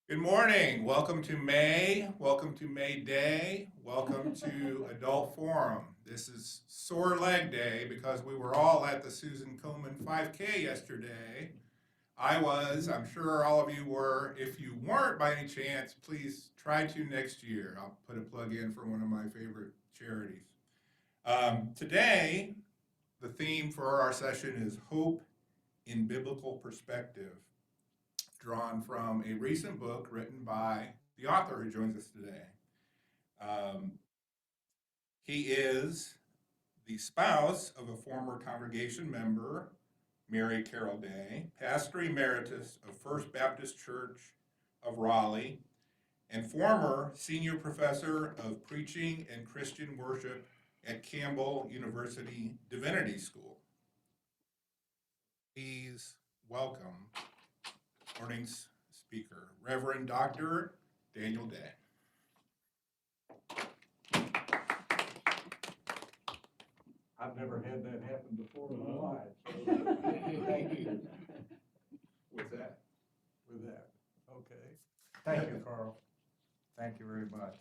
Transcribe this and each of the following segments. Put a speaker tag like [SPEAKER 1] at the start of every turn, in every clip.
[SPEAKER 1] Good morning. Welcome to May. Welcome to May Day. Welcome to Adult Forum. This is sore leg day because we were all at the Susan Komen 5K yesterday. I was, I'm sure all of you were. If you weren't by any chance, please try to next year. I'll put a plug in for one of my favorite charities. Today, the theme for our session is Hope in Biblical Perspective, drawn from a recent book written by the author who joins us today. Um, he is the spouse of a former congregation member, Mary Carol Day, pastor emeritus of First Baptist Church of Raleigh, and former senior professor of preaching and Christian worship at Campbell University Divinity School. Please welcome morning's speaker, Reverend Dr. Daniel Day.
[SPEAKER 2] I've never had that happen before in my life. So thank you
[SPEAKER 1] With that,
[SPEAKER 2] with that. Okay. Thank you, Carl. Thank you very much.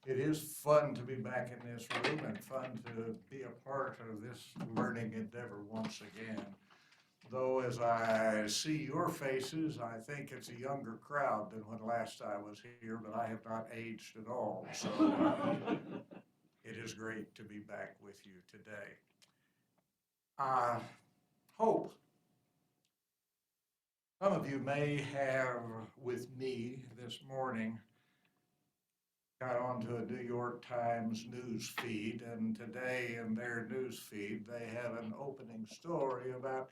[SPEAKER 2] It is fun to be back in this room and fun to be a part of this learning endeavor once again. Though as I see your faces, I think it's a younger crowd than when last I was here, but I have not aged at all. So it is great to be back with you today. Hope. Some of you may have, with me this morning, got onto a New York Times news feed, and today in their news feed, they have an opening story about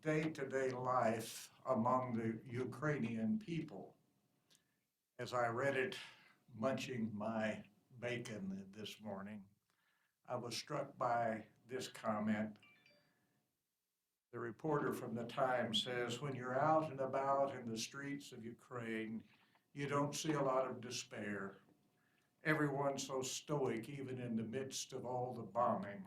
[SPEAKER 2] day-to-day life among the Ukrainian people. As I read it, munching my bacon this morning, I was struck by this comment. The reporter from the Times says, when you're out and about in the streets of Ukraine, you don't see a lot of despair. Everyone's so stoic, even in the midst of all the bombing.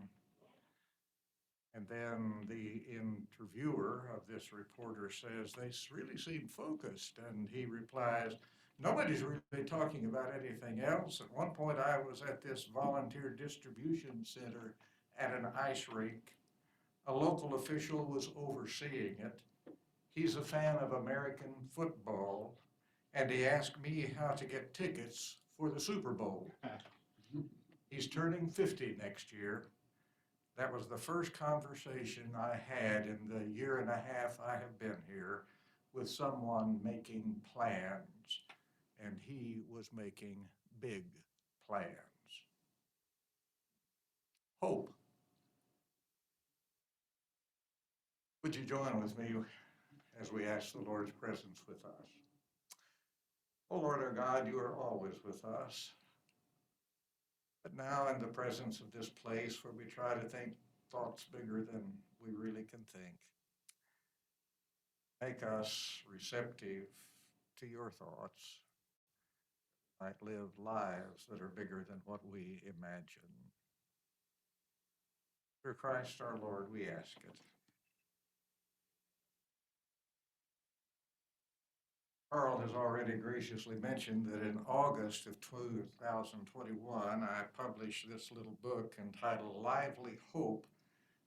[SPEAKER 2] And then the interviewer of this reporter says, they really seem focused. And he replies, nobody's really talking about anything else. At one point, I was at this volunteer distribution center at an ice rink. A local official was overseeing it. He's a fan of American football, and he asked me how to get tickets for the Super Bowl. He's turning 50 next year. That was the first conversation I had in the year and a half I have been here with someone making plans, and he was making big plans. Hope. Would you join with me as we ask the Lord's presence with us? Oh Lord our God, you are always with us. But now in the presence of this place where we try to think thoughts bigger than we really can think, make us receptive to your thoughts, might live lives that are bigger than what we imagine. Through Christ our Lord, we ask it. Carl has already graciously mentioned that in August of 2021, I published this little book entitled Lively Hope,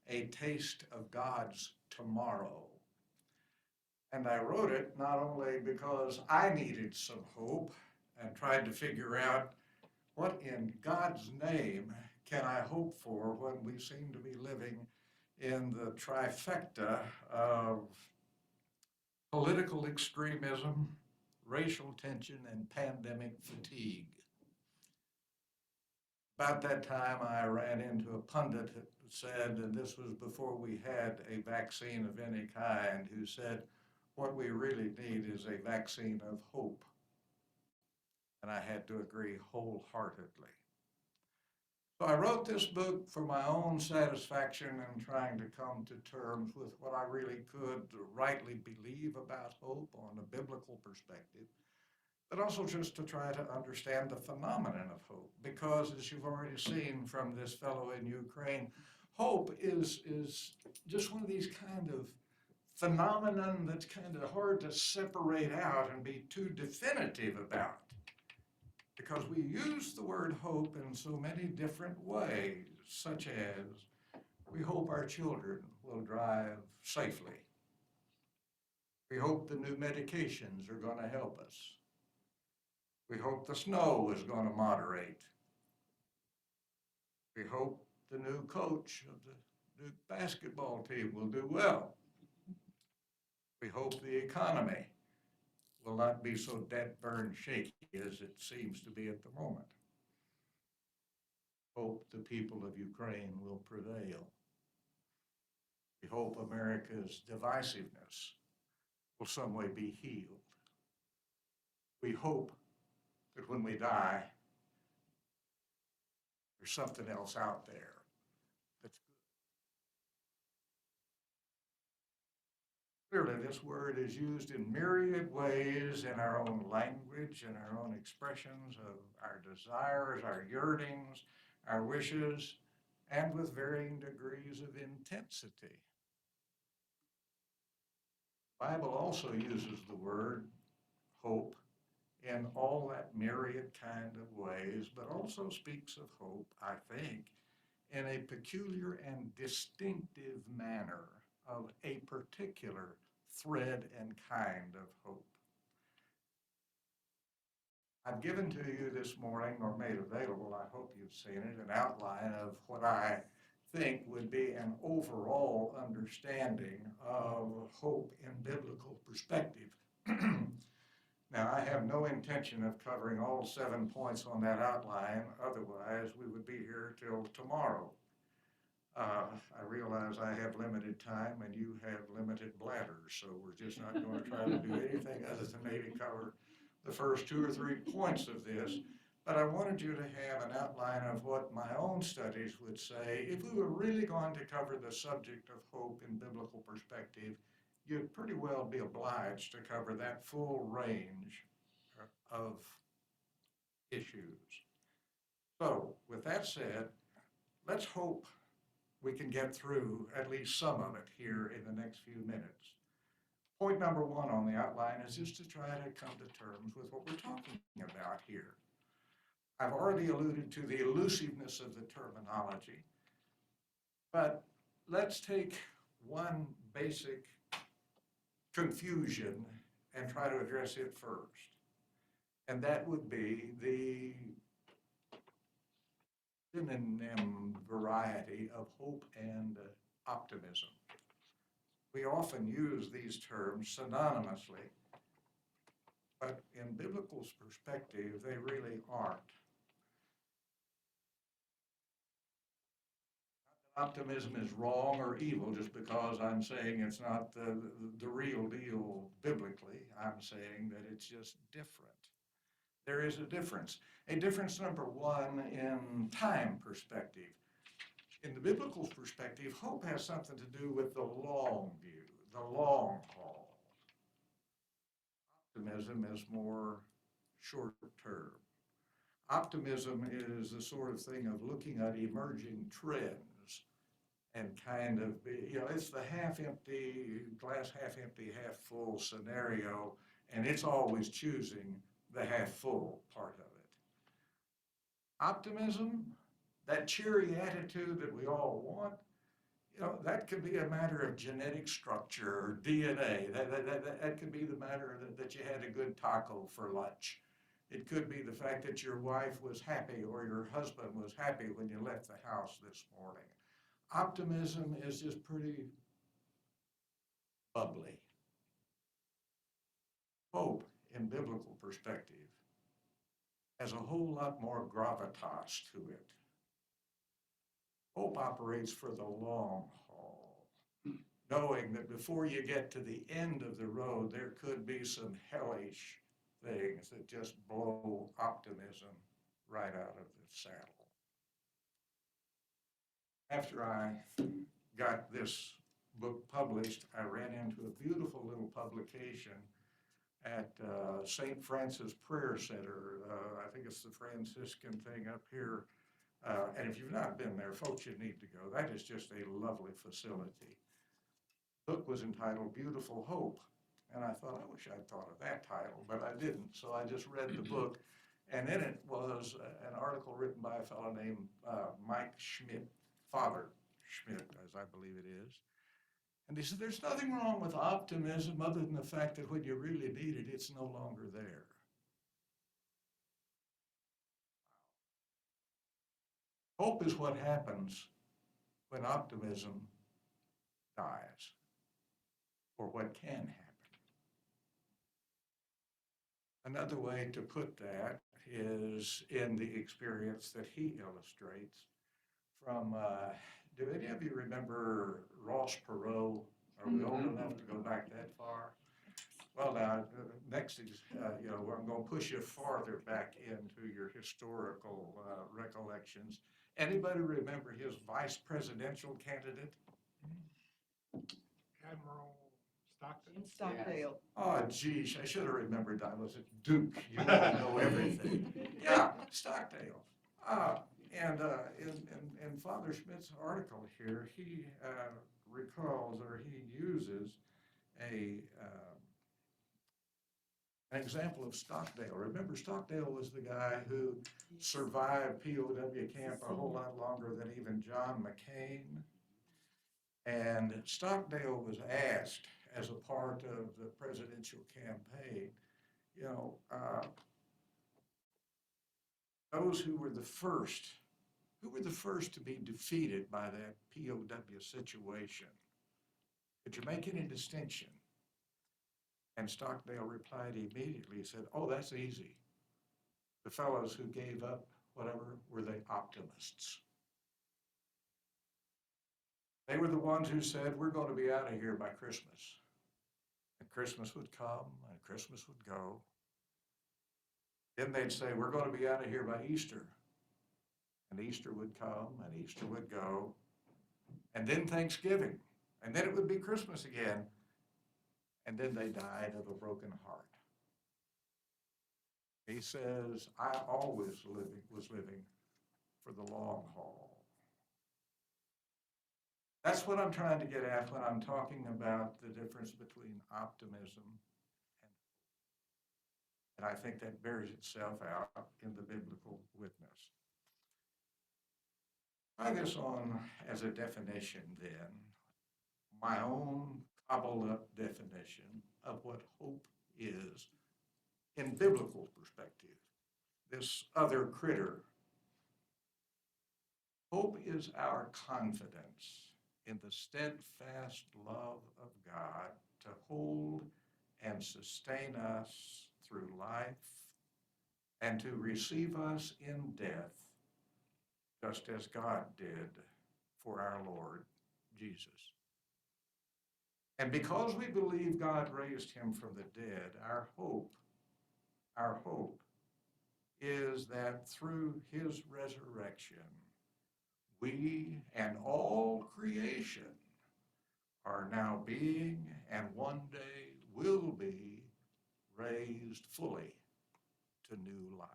[SPEAKER 2] A Taste of God's Tomorrow. And I wrote it not only because I needed some hope and tried to figure out what in God's name can I hope for when we seem to be living in the trifecta of political extremism, racial tension, and pandemic fatigue. About that time, I ran into a pundit who said, and this was before we had a vaccine of any kind, who said, what we really need is a vaccine of hope. And I had to agree wholeheartedly. So I wrote this book for my own satisfaction and trying to come to terms with what I really could rightly believe about hope on a biblical perspective, but also just to try to understand the phenomenon of hope. Because as you've already seen from this fellow in Ukraine, hope is just one of these kind of phenomenon that's kind of hard to separate out and be too definitive about, because we use the word hope in so many different ways, such as we hope our children will drive safely. We hope the new medications are going to help us. We hope the snow is going to moderate. We hope the new coach of the new basketball team will do well. We hope the economy will not be so debt-burn shaky as it seems to be at the moment. Hope the people of Ukraine will prevail. We hope America's divisiveness will some way be healed. We hope that when we die, there's something else out there that's good. Clearly, this word is used in myriad ways in our own language and our own expressions of our desires, our yearnings, our wishes, and with varying degrees of intensity. The Bible also uses the word hope in all that myriad kind of ways, but also speaks of hope, I think, in a peculiar and distinctive manner of a particular thread and kind of hope. I've given to you this morning, or made available, I hope you've seen it, an outline of what I think would be an overall understanding of hope in biblical perspective. Now, I have no intention of covering all 7 points on that outline, otherwise we would be here till tomorrow. I realize I have limited time and you have limited bladders, so we're just not going to try to do anything other than maybe cover the first 2 or 3 points of this. But I wanted you to have an outline of what my own studies would say. If we were really going to cover the subject of hope in biblical perspective, you'd pretty well be obliged to cover that full range of issues. So, with that said, let's hope we can get through at least some of it here in the next few minutes. Point number 1 on the outline is just to try to come to terms with what we're talking about here. I've already alluded to the elusiveness of the terminology, but let's take one basic confusion and try to address it first. And that would be the synonym variety of hope and optimism. We often use these terms synonymously, but in biblical perspective, they really aren't. Optimism is wrong or evil just because I'm saying it's not the real deal biblically. I'm saying that it's just different. There is a difference. A difference, number 1, in time perspective. In the biblical perspective, hope has something to do with the long view, the long haul. Optimism is more short term. Optimism is the sort of thing of looking at emerging trends and kind of, it's the half empty, glass half empty, half full scenario, and it's always choosing the half full part of it. Optimism, that cheery attitude that we all want, that could be a matter of genetic structure or DNA. That could be the matter that you had a good taco for lunch. It could be the fact that your wife was happy or your husband was happy when you left the house this morning. Optimism is just pretty bubbly. Hope, in biblical perspective, has a whole lot more gravitas to it. Hope operates for the long haul, knowing that before you get to the end of the road, there could be some hellish things that just blow optimism right out of the saddle. After I got this book published, I ran into a beautiful little publication at St. Francis Prayer Center. I think it's the Franciscan thing up here. And if you've not been there, folks, you need to go. That is just a lovely facility. book was entitled Beautiful Hope. And I thought, I wish I'd thought of that title, but I didn't. So I just read the book. And in it was an article written by a fellow named Mike Schmidt, Father Schmidt, as I believe it is. And he said, there's nothing wrong with optimism other than the fact that when you really need it, it's no longer there. Hope is what happens when optimism dies, or what can happen. Another way to put that is in the experience that he illustrates from, do any of you remember Ross Perot? Are we old enough to go back that far? Well, now, next is, I'm going to push you farther back into your historical recollections. Anybody remember his vice presidential candidate?
[SPEAKER 1] Admiral Stockton?
[SPEAKER 3] In Stockdale.
[SPEAKER 2] Oh, geez, I should have remembered that. I was at Duke. You know everything. Yeah, Stockdale. In Father Schmidt's article here, he recalls, or he uses an example of Stockdale. Remember, Stockdale was the guy who survived POW camp a whole lot longer than even John McCain. And Stockdale was asked as a part of the presidential campaign, those who were the first to be defeated by that POW situation, could you make any distinction? And Stockdale replied immediately, he said, oh, that's easy. The fellows who gave up whatever were the optimists. They were the ones who said, we're going to be out of here by Christmas. And Christmas would come and Christmas would go. Then they'd say, we're going to be out of here by Easter. And Easter would come and Easter would go. And then Thanksgiving. And then it would be Christmas again. And then they died of a broken heart. He says, I always was living for the long haul. That's what I'm trying to get at when I'm talking about the difference between optimism and I think that bears itself out in the biblical witness. Try this on as a definition then, my own cobbled up definition of what hope is in biblical perspective. This other critter. Hope is our confidence in the steadfast love of God to hold and sustain us through life and to receive us in death, just as God did for our Lord Jesus. And because we believe God raised him from the dead, our hope is that through his resurrection, we and all creation are now being and one day will be raised fully to new life.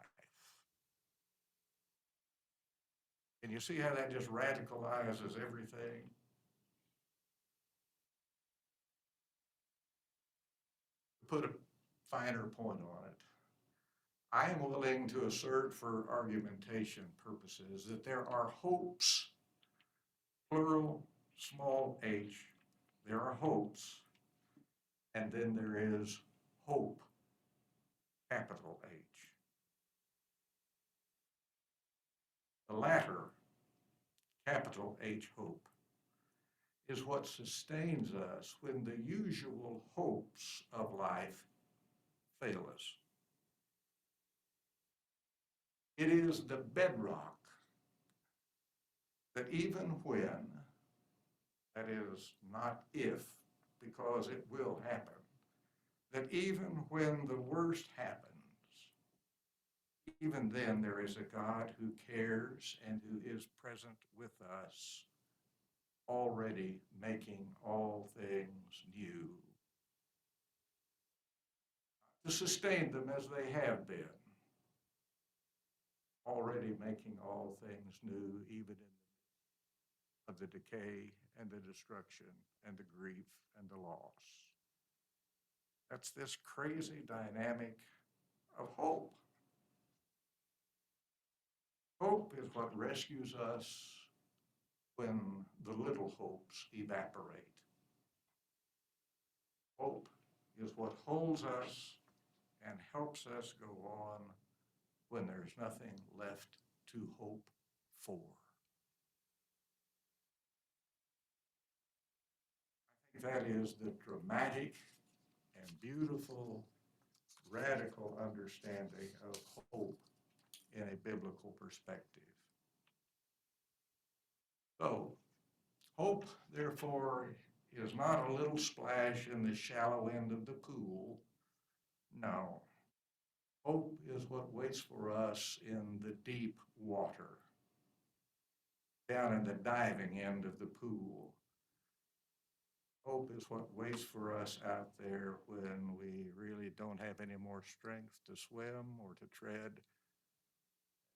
[SPEAKER 2] Can you see how that just radicalizes everything? To put a finer point on it, I am willing to assert for argumentation purposes that there are hopes, plural, small h, there are hopes, and then there is hope, capital H. The latter, capital H hope, is what sustains us when the usual hopes of life fail us. It is the bedrock that even when, that is not if, because it will happen, that even when the worst happens, even then there is a God who cares and who is present with us, already making all things new, to sustain them as they have been, already making all things new, even in the midst of the decay and the destruction and the grief and the loss. That's this crazy dynamic of hope. Hope is what rescues us when the little hopes evaporate. Hope is what holds us and helps us go on when there's nothing left to hope for. I think that is the dramatic and beautiful, radical understanding of hope in a biblical perspective. So, hope, therefore, is not a little splash in the shallow end of the pool. No. Hope is what waits for us in the deep water, down in the diving end of the pool. Hope is what waits for us out there when we really don't have any more strength to swim or to tread,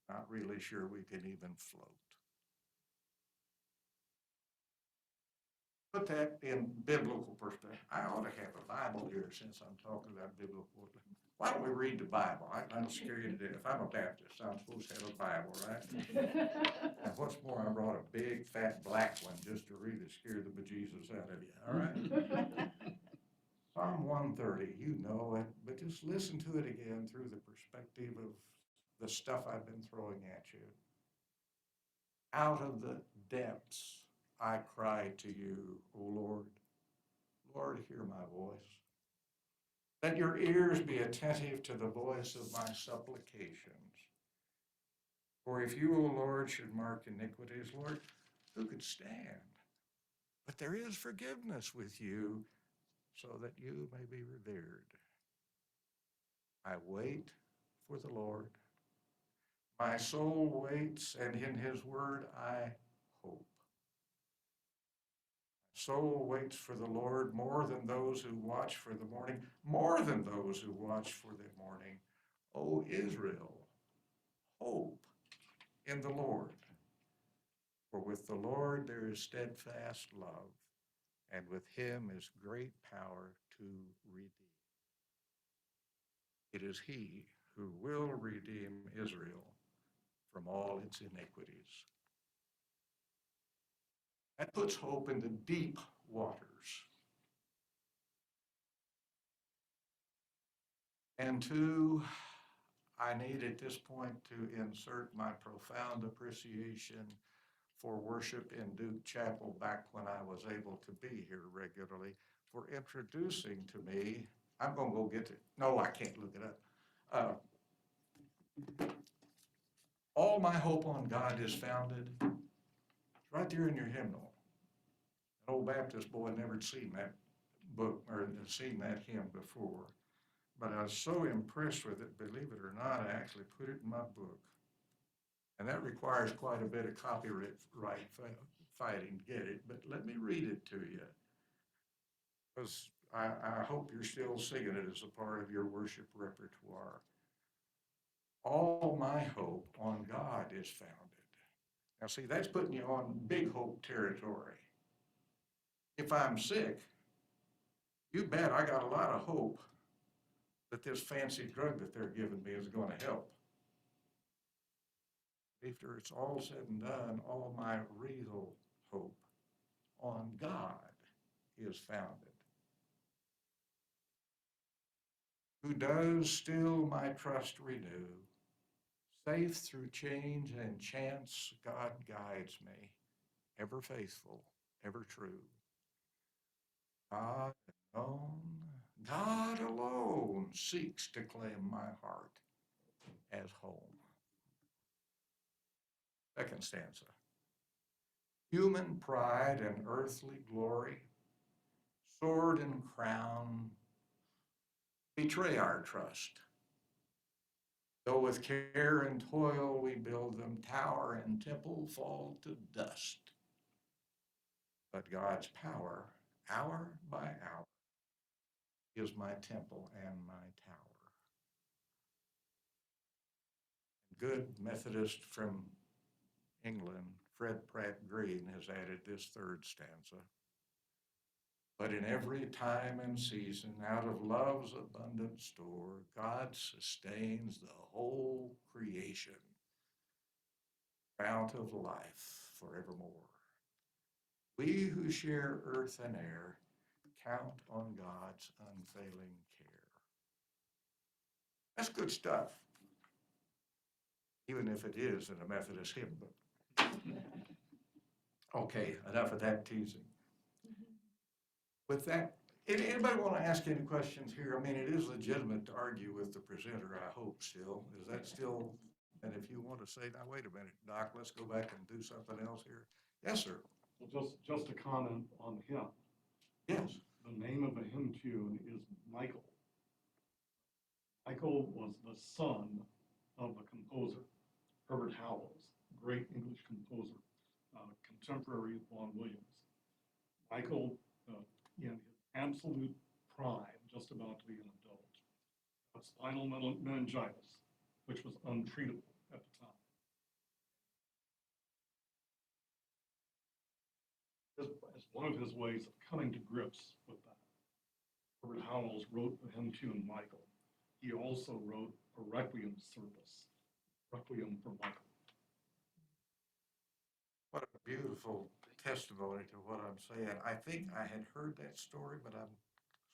[SPEAKER 2] not really sure we can even float. Put that in biblical perspective. I ought to have a Bible here since I'm talking about biblical. Why don't we read the Bible? I'm scared to death. I'm a Baptist. I'm supposed to have a Bible, right? And what's more, I brought a big, fat, black one just to really scare the bejesus out of you, all right? Psalm 130, you know it, but just listen to it again through the perspective of the stuff I've been throwing at you. Out of the depths I cry to you, O Lord. Lord, hear my voice. Let your ears be attentive to the voice of my supplications. For if you, O Lord, should mark iniquities, Lord, who could stand? But there is forgiveness with you, so that you may be revered. I wait for the Lord. My soul waits, and in his word I hope. Soul waits for the Lord more than those who watch for the morning, more than those who watch for the morning. O Israel, hope in the Lord. For with the Lord there is steadfast love, and with him is great power to redeem. It is he who will redeem Israel from all its iniquities. That puts hope in the deep waters. And two, I need at this point to insert my profound appreciation for worship in Duke Chapel back when I was able to be here regularly, for introducing to me, I'm going to go get it. No, I can't look it up. All my hope on God is founded. It's right there in your hymnal. An old Baptist boy never seen that book or seen that hymn before. But I was so impressed with it, believe it or not, I actually put it in my book. And that requires quite a bit of copyright fighting to get it, but let me read it to you. Because I hope you're still singing it as a part of your worship repertoire. All my hope on God is founded. Now see, that's putting you on big hope territory. If I'm sick, you bet I got a lot of hope that this fancy drug that they're giving me is going to help. After it's all said and done, all my real hope on God is founded. Who does still my trust renew, safe through change and chance, God guides me, ever faithful, ever true. God alone, God alone seeks to claim my heart as home. Second stanza. Human pride and earthly glory, sword and crown, betray our trust. Though with care and toil we build them, tower and temple fall to dust. But God's power, hour by hour, is my temple and my tower. Good Methodist from England Fred Pratt Green has added this third stanza. But in every time and season, out of love's abundant store, God sustains the whole creation, fount of life forevermore. We who share earth and air count on God's unfailing care. That's good stuff, even if it is in a Methodist hymn book. Okay, enough of that teasing. With that, anybody want to ask any questions here? I mean, it is legitimate to argue with the presenter, I hope still. Is that still, and if you want to say, now, wait a minute, Doc, let's go back and do something else here. Yes, sir.
[SPEAKER 3] Well, just a comment on the hymn.
[SPEAKER 2] Yes.
[SPEAKER 3] The name of the hymn tune is Michael. Michael was the son of the composer, Herbert Howells, great English composer, contemporary of Vaughan Williams. Michael, in his absolute prime, just about to be an adult, had spinal meningitis, which was untreatable at the time. As one of his ways of coming to grips with that, Herbert Howells wrote the hymn tune Michael. He also wrote a requiem service, Requiem for Michael.
[SPEAKER 2] What a beautiful testimony to what I'm saying. I think I had heard that story, but I'm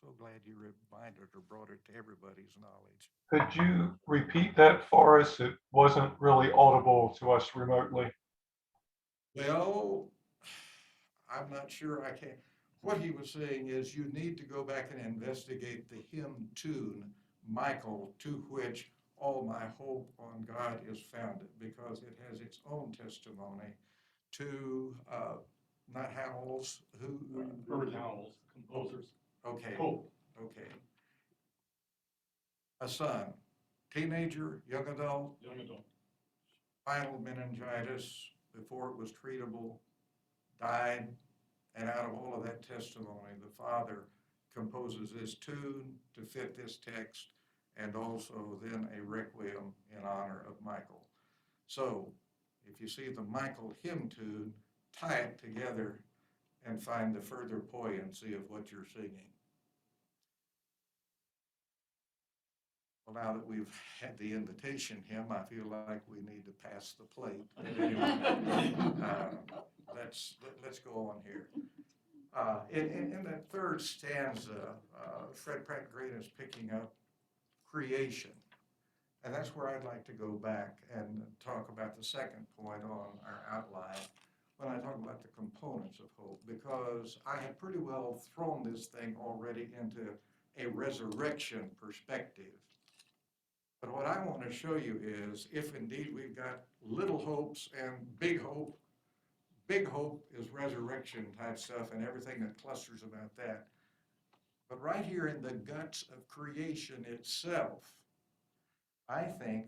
[SPEAKER 2] so glad you reminded or brought it to everybody's knowledge.
[SPEAKER 4] Could you repeat that for us? It wasn't really audible to us remotely.
[SPEAKER 2] Well, I'm not sure I can. What he was saying is you need to go back and investigate the hymn tune, Michael, to which all my hope on God is founded, because it has its own testimony to, not Howells, who?
[SPEAKER 3] Herbert Howells, composers.
[SPEAKER 2] Okay,
[SPEAKER 3] Hope.
[SPEAKER 2] okay. A son, teenager, young adult,
[SPEAKER 3] Young adult.
[SPEAKER 2] spinal meningitis before it was treatable, died, and out of all of that testimony, the father composes this tune to fit this text and also then a requiem in honor of Michael. So if you see the Michael hymn tune, tie it together and find the further poignancy of what you're singing. Well, now that we've had the invitation hymn, I feel like we need to pass the plate. But anyway, let's go on here. In that third stanza, Fred Pratt Green is picking up creation. And that's where I'd like to go back and talk about the second point on our outline when I talk about the components of hope, because I have pretty well thrown this thing already into a resurrection perspective. But what I want to show you is if indeed we've got little hopes and big hope is resurrection type stuff and everything that clusters about that. But right here in the guts of creation itself, I think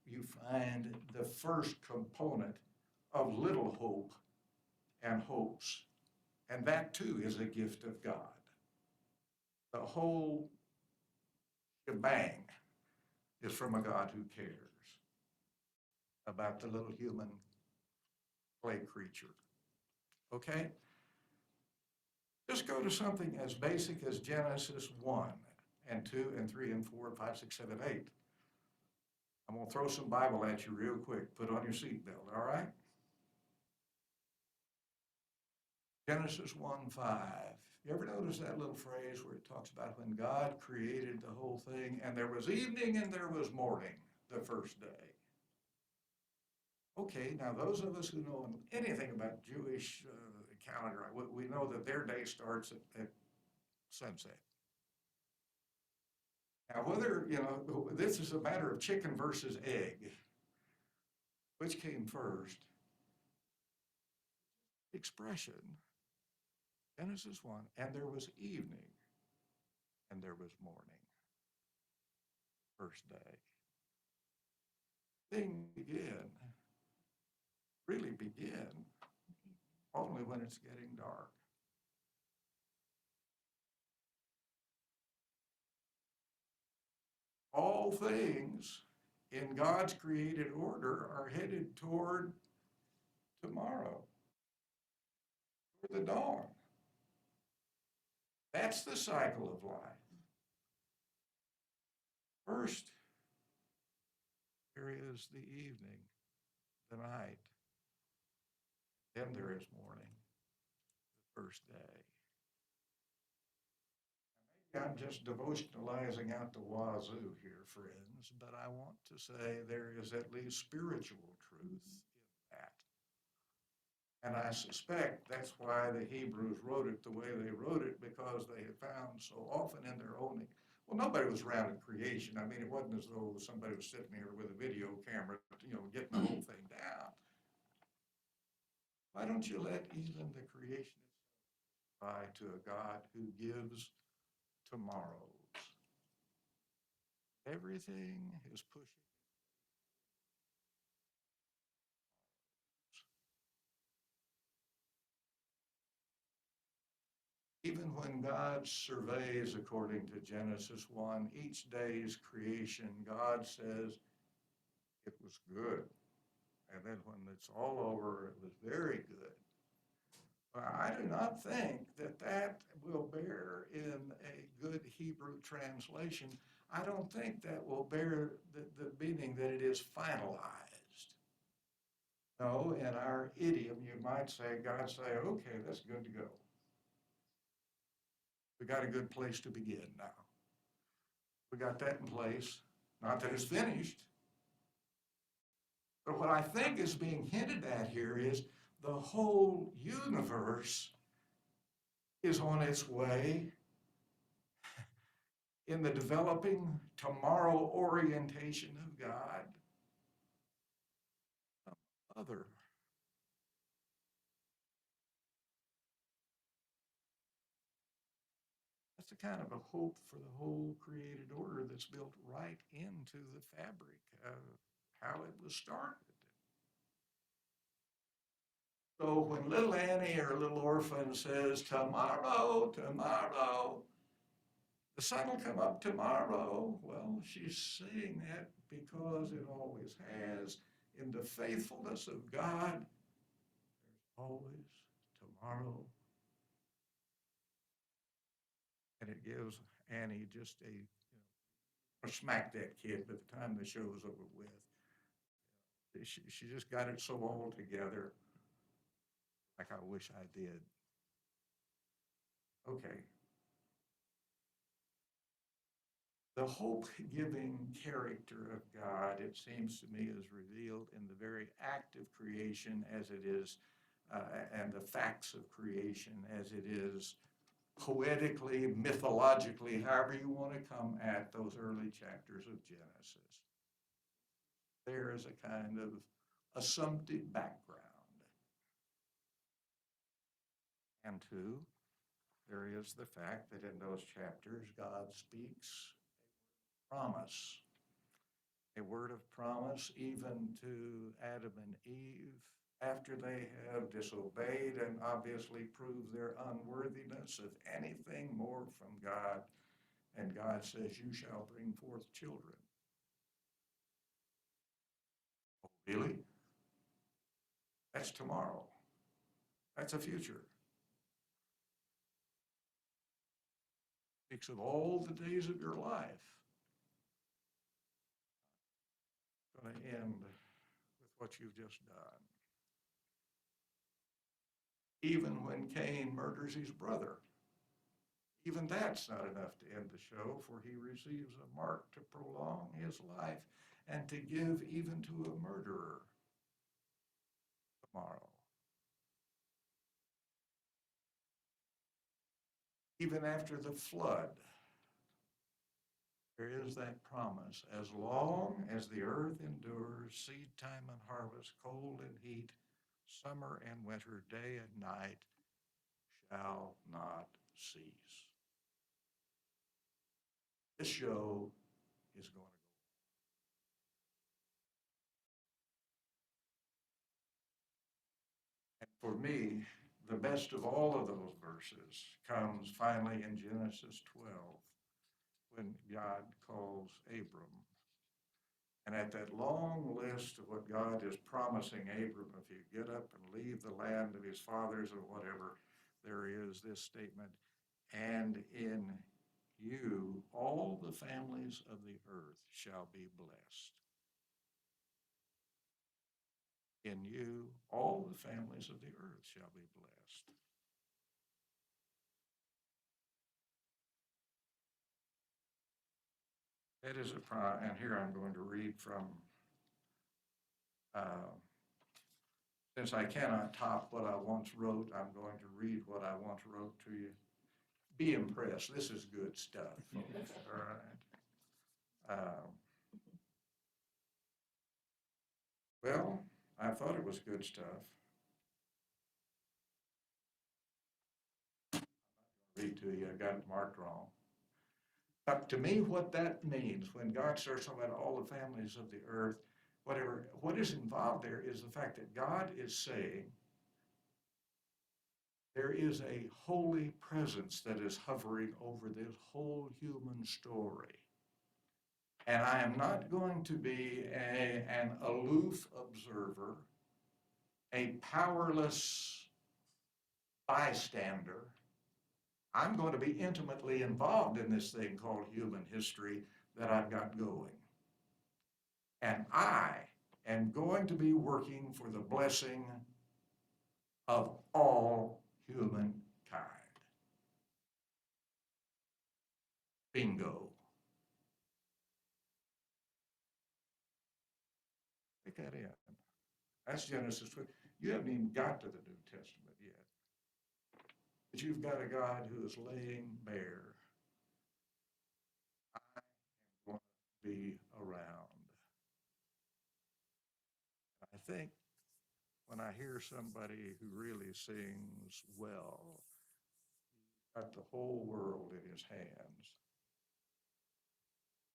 [SPEAKER 2] you find the first component of little hope and hopes. And that too is a gift of God. The whole shebang is from a God who cares about the little human clay creature. Okay? Just go to something as basic as Genesis 1 and 2 and 3 and 4 and 5, 6, 7, 8. I'm going to throw some Bible at you real quick. Put on your seatbelt, all right? Genesis 1:5. You ever notice that little phrase where it talks about when God created the whole thing and there was evening and there was morning the first day? Okay, now those of us who know anything about Jewish calendar, we know that their day starts at sunset. Now, whether, this is a matter of chicken versus egg, which came first? Expression, Genesis 1, and there was evening, and there was morning, first day. Things really begin, only when it's getting dark. All things in God's created order are headed toward tomorrow, or the dawn. That's the cycle of life. First, there is the evening, the night. Then there is morning, the first day. I'm just devotionalizing out the wazoo here, friends, but I want to say there is at least spiritual truth in that. And I suspect that's why the Hebrews wrote it the way they wrote it, because they had found so often in their own, well, nobody was around in creation. I mean, it wasn't as though somebody was sitting here with a video camera, getting the whole thing down. Why don't you let even the creation testify to a God who gives tomorrows? Everything is pushing. Even when God surveys, according to Genesis 1, each day's creation, God says it was good. And then when it's all over, it was very good. Well, I do not think that that will bear in a good Hebrew translation. I don't think that will bear the meaning that it is finalized. No, in our idiom, you might say, God say, okay, that's good to go. We got a good place to begin now. We got that in place. Not that it's finished. But what I think is being hinted at here is the whole universe is on its way in the developing tomorrow orientation of God. Other. That's the kind of a hope for the whole created order that's built right into the fabric of how it was started. So when little Annie or little orphan says, tomorrow, tomorrow, the sun will come up tomorrow, well, she's saying that because it always has. In the faithfulness of God, there's always tomorrow. And it gives Annie just or smack that kid by the time the show's over with. She just got it so all together, like I wish I did. Okay. The hope-giving character of God, it seems to me, is revealed in the very act of creation as it is, and the facts of creation as it is poetically, mythologically, however you want to come at those early chapters of Genesis. There is a kind of assumptive background. And two, there is the fact that in those chapters, God speaks a promise. A word of promise even to Adam and Eve after they have disobeyed and obviously proved their unworthiness of anything more from God. And God says, you shall bring forth children. Oh, really? That's tomorrow. That's a future. Speaks of all the days of your life. Going to end with what you've just done. Even when Cain murders his brother, even that's not enough to end the show, for he receives a mark to prolong his life and to give even to a murderer tomorrow. Even after the flood, there is that promise. As long as the earth endures, seed time and harvest, cold and heat, summer and winter, day and night shall not cease. This show is going to go. And for me, the best of all of those verses comes finally in Genesis 12, when God calls Abram. And at that long list of what God is promising Abram, if you get up and leave the land of his fathers or whatever, there is this statement, and in you all the families of the earth shall be blessed. In you all the families of the earth shall be blessed. That is and here I'm going to read from, since I cannot top what I once wrote, I'm going to read what I once wrote to you. Be impressed. This is good stuff, folks. All right. Well, I thought it was good stuff. Read to you. I got it marked wrong. But to me, what that means when God starts talking about all the families of the earth, whatever, what is involved there is the fact that God is saying there is a holy presence that is hovering over this whole human story. And I am not going to be an aloof observer, a powerless bystander. I'm going to be intimately involved in this thing called human history that I've got going. And I am going to be working for the blessing of all humankind. Bingo. Take that in. That's Genesis 12. You haven't even got to the New Testament yet. But you've got a God who is laying bare, I am going to be around. I think when I hear somebody who really sings well, got the whole world in his hands,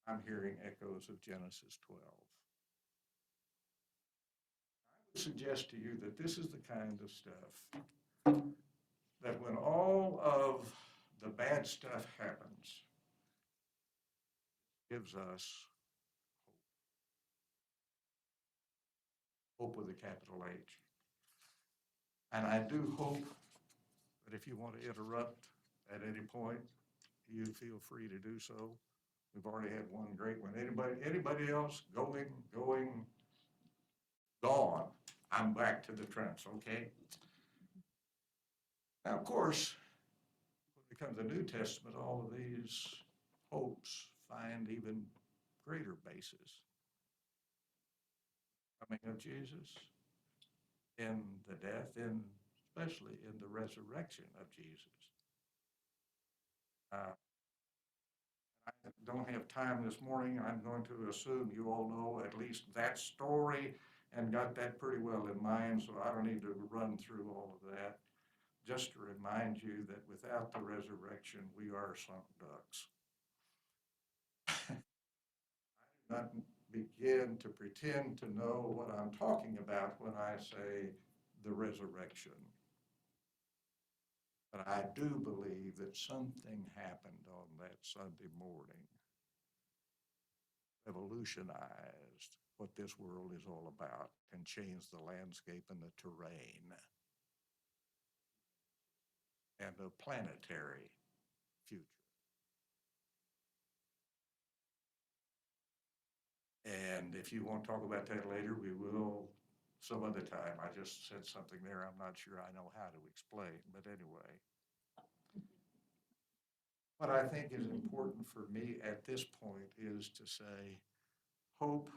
[SPEAKER 2] I'm hearing echoes of Genesis 12. I would suggest to you that this is the kind of stuff that when all of the bad stuff happens, gives us hope with a capital H. And I do hope that if you want to interrupt at any point, you feel free to do so. We've already had one great one. Anybody else? Going, gone. I'm back to the trance, okay? Now, of course, when it comes to the New Testament, all of these hopes find even greater basis. Coming of Jesus, in the death, especially in the resurrection of Jesus. I don't have time this morning. I'm going to assume you all know at least that story and got that pretty well in mind, so I don't need to run through all of that. Just to remind you that without the resurrection, we are sunk ducks. I do not begin to pretend to know what I'm talking about when I say the resurrection. But I do believe that something happened on that Sunday morning, revolutionized what this world is all about, and changed the landscape and the terrain and the planetary future. And if you want to talk about that later, we will some other time. I just said something there I'm not sure I know how to explain, but anyway. What I think is important for me at this point is to say hope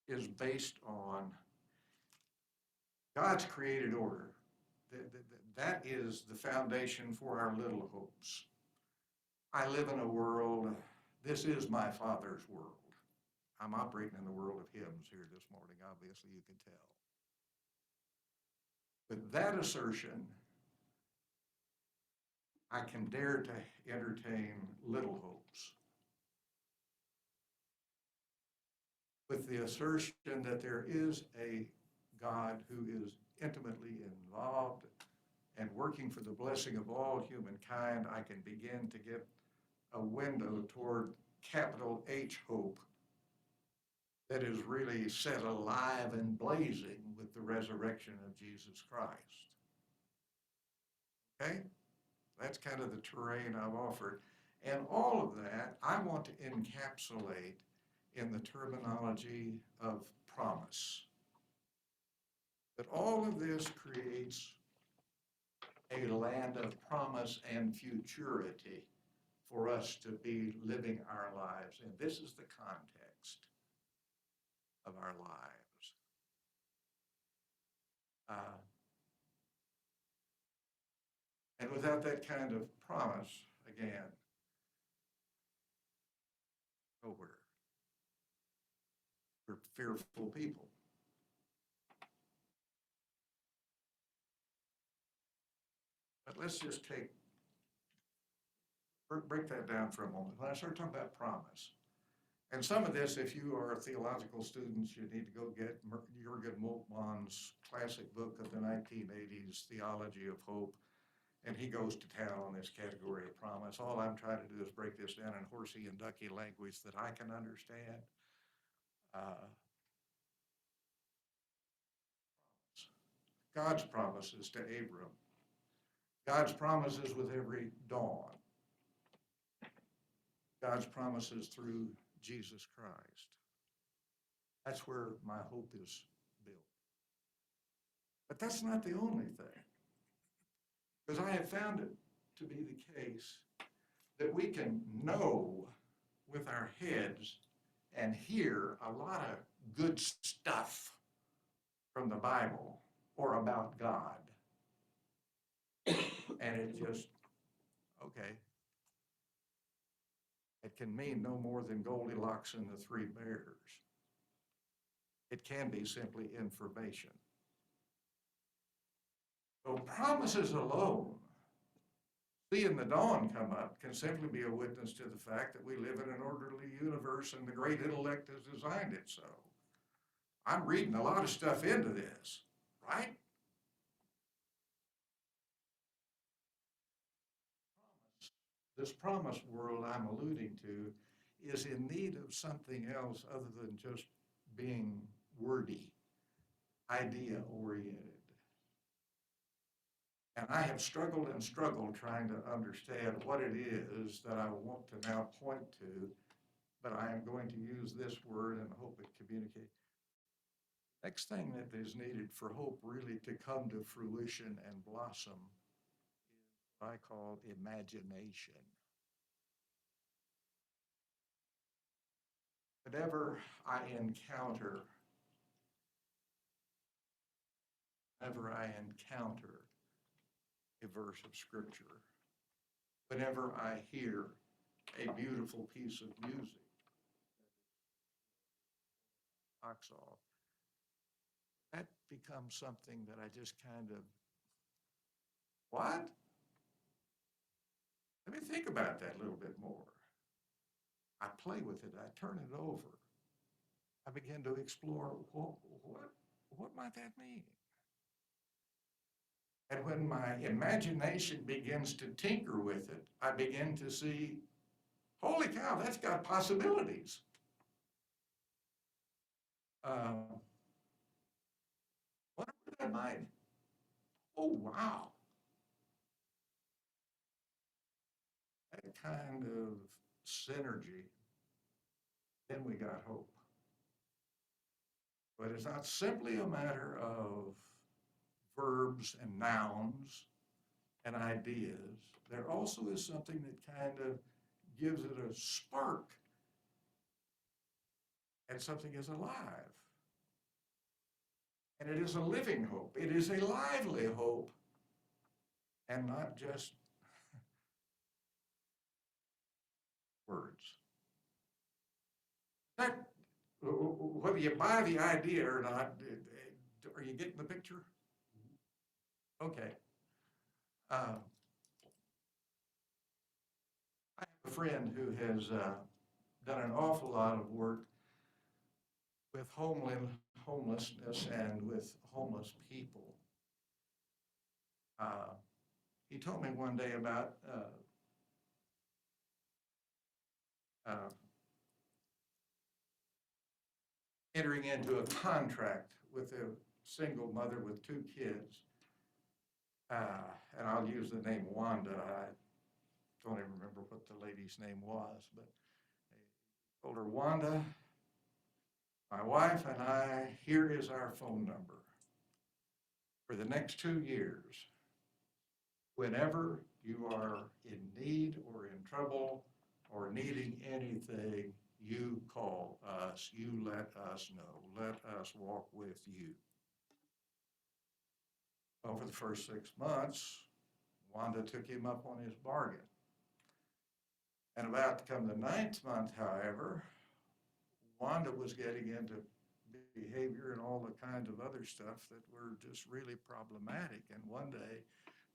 [SPEAKER 2] is based on God's created order. That is the foundation for our little hopes. I live in a world, this is my Father's world. I'm operating in the world of hymns here this morning, obviously you can tell. With that assertion, I can dare to entertain little hopes. With the assertion that there is a God who is intimately involved and working for the blessing of all humankind, I can begin to get a window toward capital H hope that is really set alive and blazing with the resurrection of Jesus Christ. Okay? That's kind of the terrain I've offered. And all of that I want to encapsulate in the terminology of promise. That all of this creates a land of promise and futurity for us to be living our lives. And this is the context of our lives. And without that kind of promise, again, nowhere. We're fearful people. But let's just break that down for a moment. When I start talking about promise, and some of this, if you are theological students, you need to go get Jürgen Moltmann's classic book of the 1980s, Theology of Hope, and he goes to town on this category of promise. All I'm trying to do is break this down in horsey and ducky language that I can understand. God's promises to Abram. God's promises with every dawn. God's promises through Jesus Christ. That's where my hope is built. But that's not the only thing. Because I have found it to be the case that we can know with our heads and hear a lot of good stuff from the Bible or about God. And it just, okay. It can mean no more than Goldilocks and the Three Bears. It can be simply information. So promises alone, seeing the dawn come up, can simply be a witness to the fact that we live in an orderly universe and the great intellect has designed it so. I'm reading a lot of stuff into this, right? This promised world I'm alluding to is in need of something else other than just being wordy, idea-oriented. And I have struggled and struggled trying to understand what it is that I want to now point to, but I am going to use this word and hope it communicates. Next thing that is needed for hope really to come to fruition and blossom is what I call imagination. Whenever I encounter a verse of scripture, whenever I hear a beautiful piece of music, oxall, that becomes something that I just kind of, what? Let me think about that a little bit more. I play with it, I turn it over. I begin to explore what might that mean? And when my imagination begins to tinker with it, I begin to see, holy cow, that's got possibilities. Whatever that might, oh wow. That kind of synergy, then we got hope. But it's not simply a matter of verbs and nouns and ideas. There also is something that kind of gives it a spark, and something is alive. And it is a living hope. It is a lively hope, and not just words. That, whether you buy the idea or not, are you getting the picture? Okay. I have a friend who has done an awful lot of work with homelessness and with homeless people. He told me one day about entering into a contract with a single mother with 2 kids. And I'll use the name Wanda. I don't even remember what the lady's name was, but I told her, Wanda, my wife and I, here is our phone number. For the next 2 years, whenever you are in need or in trouble or needing anything, you call us, you let us know, let us walk with you. Over the first 6 months, Wanda took him up on his bargain. And about to come the 9th month, however, Wanda was getting into behavior and all the kinds of other stuff that were just really problematic. And one day,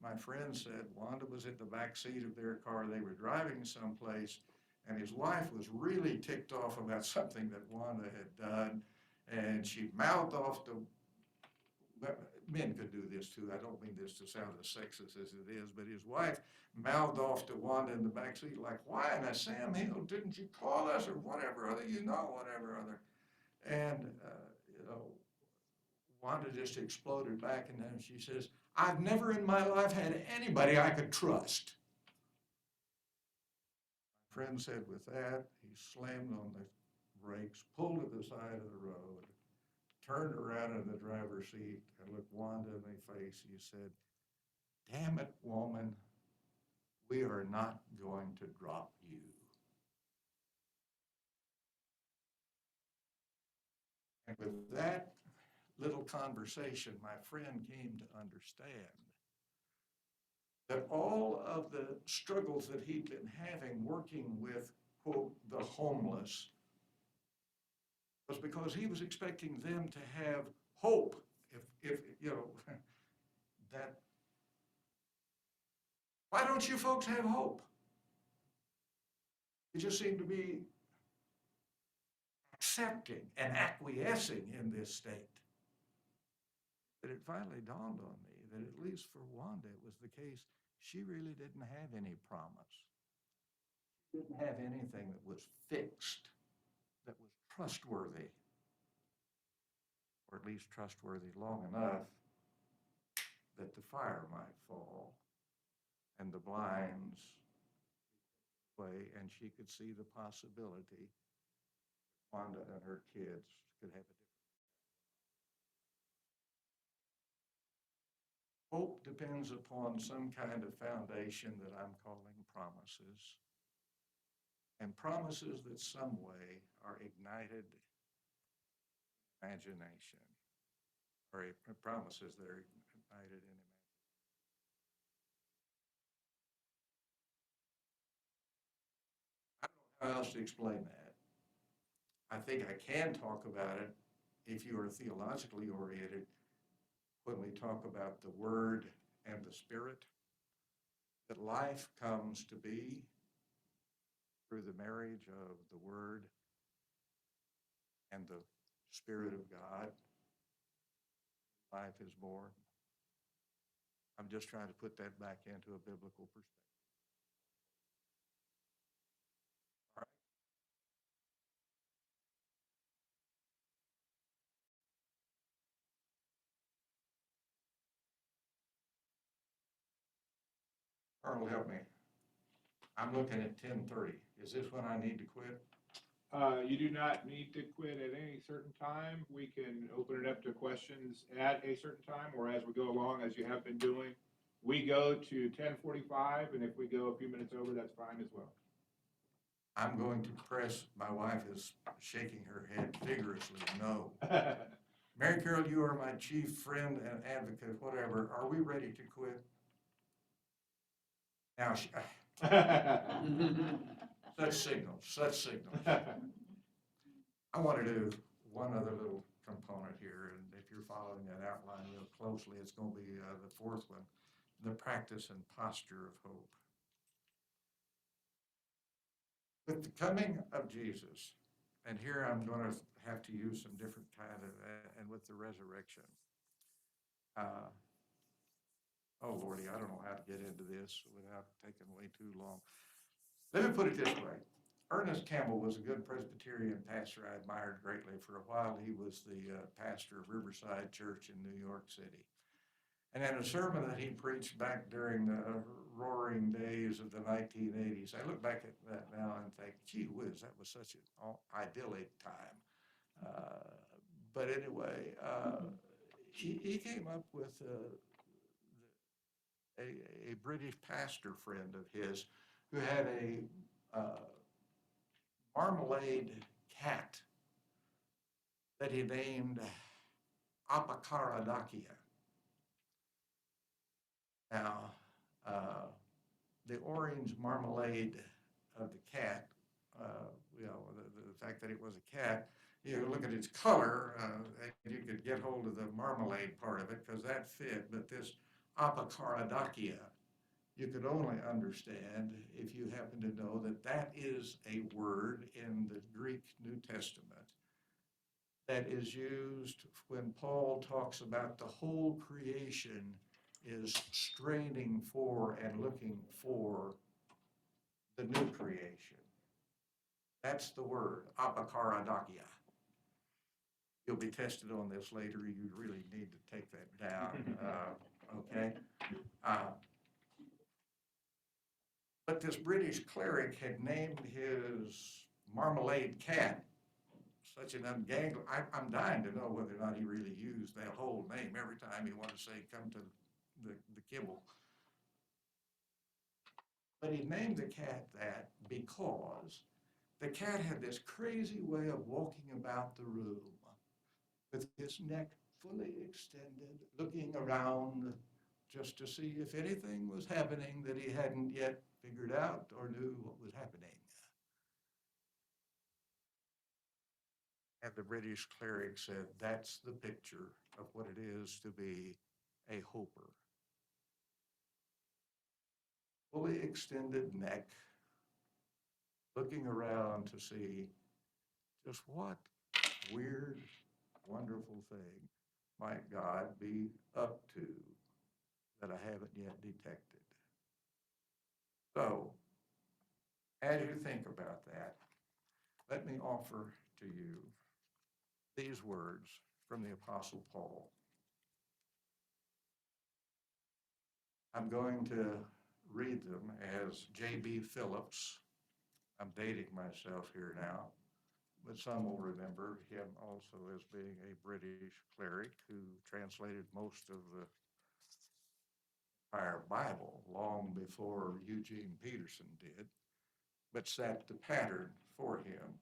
[SPEAKER 2] my friend said Wanda was in the back seat of their car. They were driving someplace, and his wife was really ticked off about something that Wanda had done. And she mouthed off to, men could do this too. I don't mean this to sound as sexist as it is, but his wife mouthed off to Wanda in the back seat, like, why in a Sam Hill didn't you call us, or whatever other, whatever other. And, Wanda just exploded back, and then she says, I've never in my life had anybody I could trust. My friend said with that, he slammed on the brakes, pulled to the side of the road, turned around in the driver's seat and looked Wanda in the face. He said, damn it, woman, we are not going to drop you. And with that little conversation, my friend came to understand that all of the struggles that he'd been having working with, quote, the homeless, was because he was expecting them to have hope. If that, why don't you folks have hope? You just seem to be accepting and acquiescing in this state. But it finally dawned on me that at least for Wanda, it was the case. She really didn't have any promise. She didn't have anything that was fixed, that was trustworthy, or at least trustworthy long enough that the fire might fall and the blinds away, and she could see the possibility Wanda and her kids could have a different. Hope depends upon some kind of foundation that I'm calling promises, and promises that some way are ignited imagination, or promises that are ignited in imagination. I don't know how else to explain that. I think I can talk about it if you are theologically oriented when we talk about the Word and the Spirit, that life comes to be through the marriage of the Word and the Spirit of God. Life is born. I'm just trying to put that back into a biblical perspective. Carl, help me. I'm looking at 10:30. Is this when I need to quit?
[SPEAKER 5] You do not need to quit at any certain time. We can open it up to questions at a certain time or as we go along, as you have been doing. We go to 10:45, and if we go a few minutes over, that's fine as well.
[SPEAKER 2] I'm going to press, my wife is shaking her head vigorously, no. Mary Carol, you are my chief friend and advocate, whatever. Are we ready to quit? Now, such signals. I want to do one other little component here, and if you're following that outline real closely, it's going to be the 4th one, the practice and posture of hope. With the coming of Jesus, and here I'm going to have to use some different kind of, and with the resurrection. Oh, Lordy, I don't know how to get into this without taking way too long. Let me put it this way. Ernest Campbell was a good Presbyterian pastor I admired greatly. For a while, he was the pastor of Riverside Church in New York City. And in a sermon that he preached back during the roaring days of the 1980s, I look back at that now and think, gee whiz, that was such an idyllic time. But anyway, he came up with a British pastor friend of his who had a marmalade cat that he named Apocaradakia. Now, the orange marmalade of the cat, the fact that it was a cat, you look at its color, and you could get hold of the marmalade part of it because that fit. But this Apocaradakia, you could only understand if you happen to know that that is a word in the Greek New Testament that is used when Paul talks about the whole creation is straining for and looking for the new creation. That's the word, apocaradakia. You'll be tested on this later. You really need to take that down, okay? But this British cleric had named his marmalade cat such an ungainly, I'm dying to know whether or not he really used that whole name every time he wanted to say, come to the kibble. But he named the cat that because the cat had this crazy way of walking about the room with his neck fully extended, looking around just to see if anything was happening that he hadn't yet figured out or knew what was happening. And the British cleric said, that's the picture of what it is to be a hoper. Fully extended neck, looking around to see just what weird, wonderful thing might God be up to that I haven't yet detected. So, as you think about that, let me offer to you these words from the Apostle Paul. I'm going to read them as J.B. Phillips. I'm dating myself here now, but some will remember him also as being a British cleric who translated most of the entire Bible long before Eugene Peterson did, but set the pattern for him.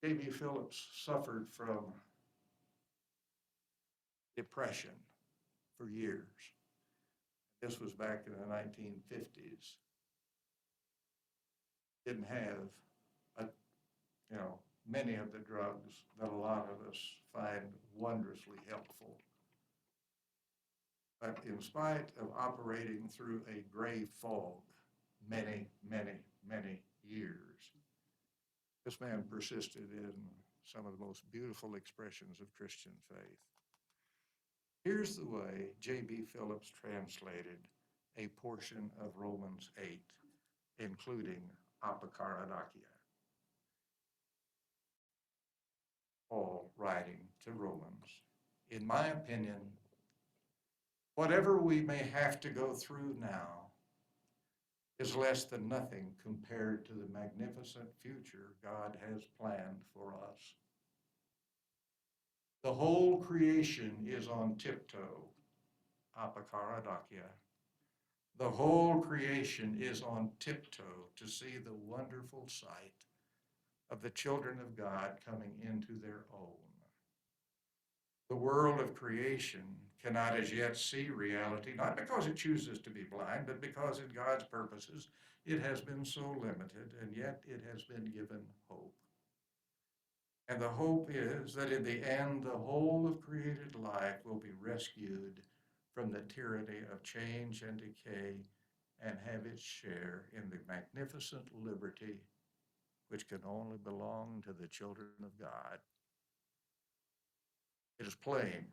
[SPEAKER 2] J.B. Phillips suffered from depression for years. This was back in the 1950s. Didn't have, many of the drugs that a lot of us find wondrously helpful. But in spite of operating through a gray fog many, many, many years, this man persisted in some of the most beautiful expressions of Christian faith. Here's the way J.B. Phillips translated a portion of Romans 8, including apocaradakia. Paul writing to Romans, in my opinion, whatever we may have to go through now is less than nothing compared to the magnificent future God has planned for us. The whole creation is on tiptoe, apocaradakia. The whole creation is on tiptoe to see the wonderful sight of the children of God coming into their own. The world of creation cannot as yet see reality, not because it chooses to be blind, but because in God's purposes it has been so limited, and yet it has been given hope. And the hope is that in the end, the whole of created life will be rescued from the tyranny of change and decay and have its share in the magnificent liberty which can only belong to the children of God. It is plain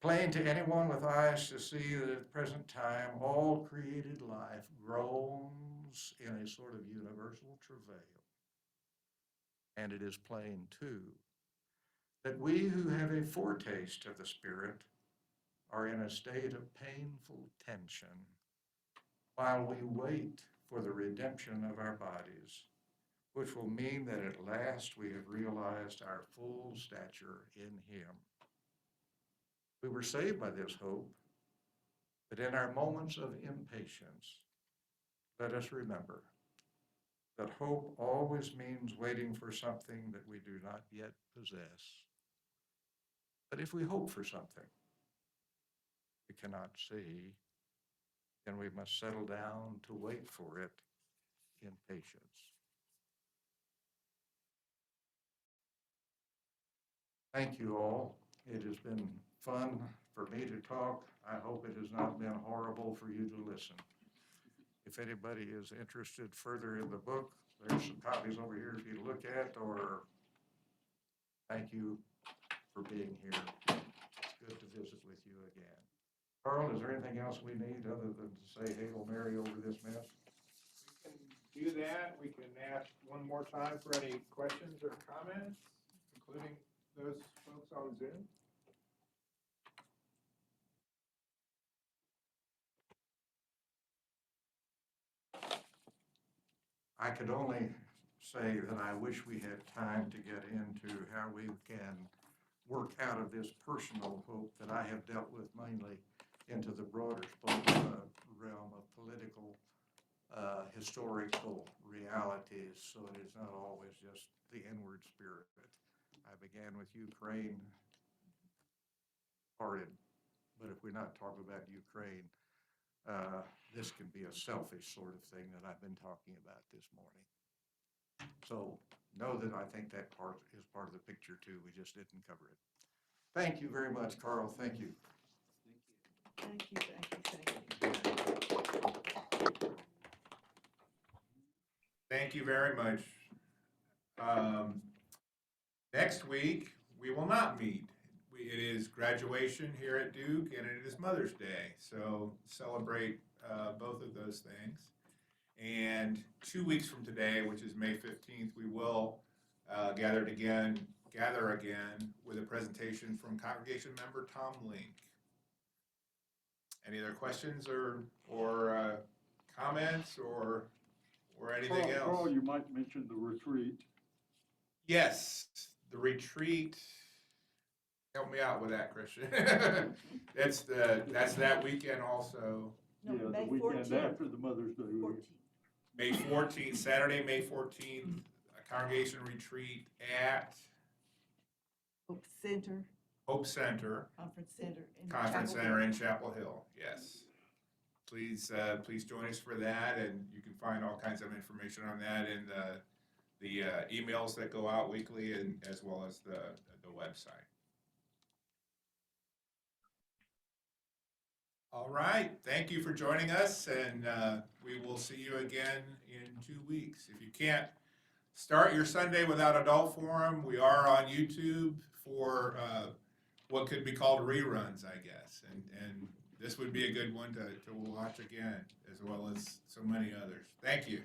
[SPEAKER 2] Plain to anyone with eyes to see that at the present time all created life groans in a sort of universal travail. And it is plain, too, that we who have a foretaste of the Spirit are in a state of painful tension while we wait for the redemption of our bodies, which will mean that at last we have realized our full stature in Him. We were saved by this hope, but in our moments of impatience, let us remember that hope always means waiting for something that we do not yet possess. But if we hope for something we cannot see, then we must settle down to wait for it in patience. Thank you all. It has been fun for me to talk. I hope it has not been horrible for you to listen. If anybody is interested further in the book, there's some copies over here for you to look at, or thank you for being here. It's good to visit with you again. Carl, is there anything else we need other than to say Hail Mary over this mess?
[SPEAKER 5] We can do that. We can ask one more time for any questions or comments, including those folks on Zoom.
[SPEAKER 2] I could only say that I wish we had time to get into how we can work out of this personal hope that I have dealt with mainly into the broader realm of political, historical realities, so it is not always just the inward spirit. I began with Ukraine, hearted, but if we're not talking about Ukraine, this can be a selfish sort of thing that I've been talking about this morning. So know that I think that part is part of the picture too. We just didn't cover it. Thank you very much, Carl. Thank you.
[SPEAKER 6] Thank you, thank you, thank you.
[SPEAKER 1] Thank you very much. Next week, we will not meet. It is graduation here at Duke, and it is Mother's Day, so celebrate both of those things. And 2 weeks from today, which is May 15th, we will gather again with a presentation from congregation member Tom Link. Any other questions or comments or anything else?
[SPEAKER 3] Carl, you might mention the retreat.
[SPEAKER 1] Yes, the retreat. Help me out with that, Christian. That's that weekend also.
[SPEAKER 6] No,
[SPEAKER 3] Yeah,
[SPEAKER 6] May
[SPEAKER 3] the weekend
[SPEAKER 6] 14th.
[SPEAKER 3] after the Mother's Day.
[SPEAKER 6] 14th.
[SPEAKER 1] May 14th, Saturday, May 14th, a congregation retreat at
[SPEAKER 6] Hope Center,
[SPEAKER 1] Hope Center
[SPEAKER 6] Conference Center
[SPEAKER 1] in Chapel Hill. Yes. Please join us for that, and you can find all kinds of information on that in the emails that go out weekly, and as well as the website. All right. Thank you for joining us, and we will see you again in 2 weeks. If you can't start your Sunday without Adult Forum, we are on YouTube for what could be called reruns, I guess. And this would be a good one to watch again, as well as so many others. Thank you.